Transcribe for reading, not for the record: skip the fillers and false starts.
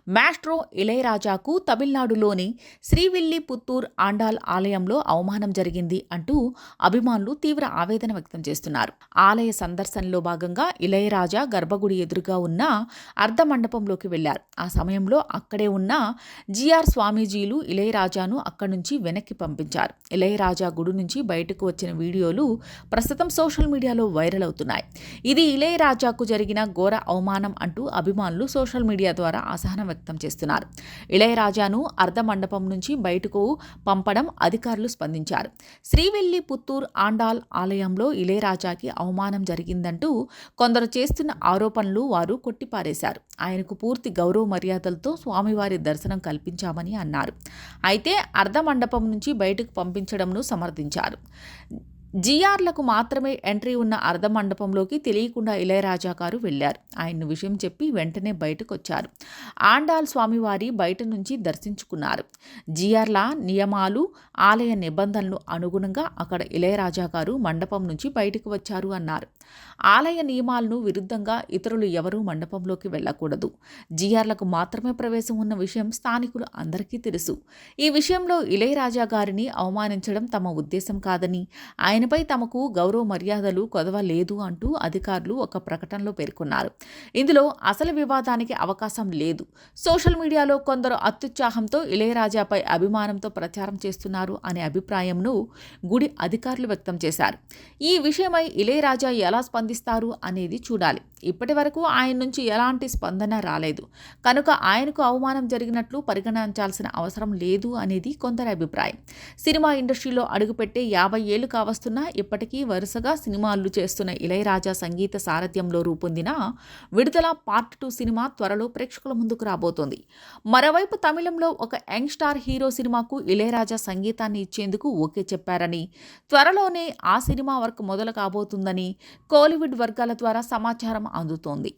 Maestro ఇళయరాజాకు తమిళనాడులోని శ్రీవిల్లిపుత్తూర్ ఆండాల్ ఆలయంలో అవమానం జరిగింది అంటూ అభిమానులు తీవ్ర ఆవేదన వ్యక్తం చేస్తున్నారు. ఆలయ సందర్శనలో భాగంగా ఇళయరాజా గర్భగుడి ఎదురుగా ఉన్న అర్ధమండపంలోకి వెళ్లారు. ఆ సమయంలో అక్కడే ఉన్న జిఆర్ స్వామీజీలు ఇళయరాజాను అక్కడి నుంచి వెనక్కి పంపించారు. ఇళయరాజా గుడి నుంచి బయటకు వచ్చిన వీడియోలు ప్రస్తుతం సోషల్ మీడియాలో వైరల్ అవుతున్నాయి. ఇది ఇళయరాజాకు జరిగిన ఘోర అవమానం అంటూ అభిమానులు సోషల్ మీడియా ద్వారా అసహనం వ్యక్తం చేస్తున్నారు. ఇళయరాజాను అర్ధమండపం నుంచి బయటకు పంపడం అధికారులు స్పందించారు. శ్రీవిల్లిపుత్తూర్ ఆండాల్ ఆలయంలో ఇళయరాజాకి అవమానం జరిగిందంటూ కొందరు చేస్తున్న ఆరోపణలు వారు కొట్టిపారేశారు. ఆయనకు పూర్తి గౌరవ మర్యాదలతో స్వామివారి దర్శనం కల్పించామని అన్నారు. అయితే అర్ధమండపం నుంచి బయటకు పంపించడంను సమర్థించారు. జిఆర్లకు మాత్రమే ఎంట్రీ ఉన్న అర్ధమండపంలోకి తెలియకుండా ఇళయరాజా గారు వెళ్లారు. ఆయన విషయం చెప్పి వెంటనే బయటకు వచ్చారు. ఆండాల్ స్వామివారి బయట నుంచి దర్శించుకున్నారు. జిఆర్ల నియమాలు, ఆలయ నిబంధనలు అనుగుణంగా అక్కడ ఇళయరాజా గారు మండపం నుంచి బయటకు వచ్చారు అన్నారు. ఆలయ నియమాలను విరుద్ధంగా ఇతరులు ఎవరూ మండపంలోకి వెళ్లకూడదు. జిఆర్లకు మాత్రమే ప్రవేశం ఉన్న విషయం స్థానికులు అందరికీ తెలుసు. ఈ విషయంలో ఇళయరాజా గారిని అవమానించడం తమ ఉద్దేశం కాదని, ఆయనపై తమకు గౌరవ మర్యాదలు కొదవలేదు అంటూ అధికారులు ఒక ప్రకటనలో పేర్కొన్నారు. ఇందులో అసలు వివాదానికి అవకాశం లేదు. సోషల్ మీడియాలో కొందరు అత్యుత్సాహంతో ఇళయరాజాపై అభిమానంతో ప్రచారం చేస్తున్నారు అనే అభిప్రాయంను గుడి అధికారులు వ్యక్తం చేశారు. ఈ విషయమై ఇళయరాజా ఎలా స్పందిస్తారు అనేది చూడాలి. ఇప్పటి వరకు ఆయన నుంచి ఎలాంటి స్పందన రాలేదు కనుక ఆయనకు అవమానం జరిగినట్లు పరిగణించాల్సిన అవసరం లేదు అనేది కొందరి అభిప్రాయం. సినిమా ఇండస్ట్రీలో అడుగుపెట్టే 50 ఏళ్లు కావస్తున్నా ఇప్పటికీ వరుసగా సినిమాలు చేస్తున్న ఇళయరాజా సంగీత సారథ్యంలో రూపొందిన విడుదల పార్ట్ 2 సినిమా త్వరలో ప్రేక్షకుల ముందుకు రాబోతోంది. మరోవైపు తమిళంలో ఒక యంగ్ స్టార్ హీరో సినిమాకు ఇళయరాజా సంగీతాన్ని ఇచ్చేందుకు ఓకే చెప్పారని, త్వరలోనే ఆ సినిమా వర్క్ మొదలు కాబోతుందని కోలీవుడ్ వర్గాల ద్వారా సమాచారం అందుతోంది.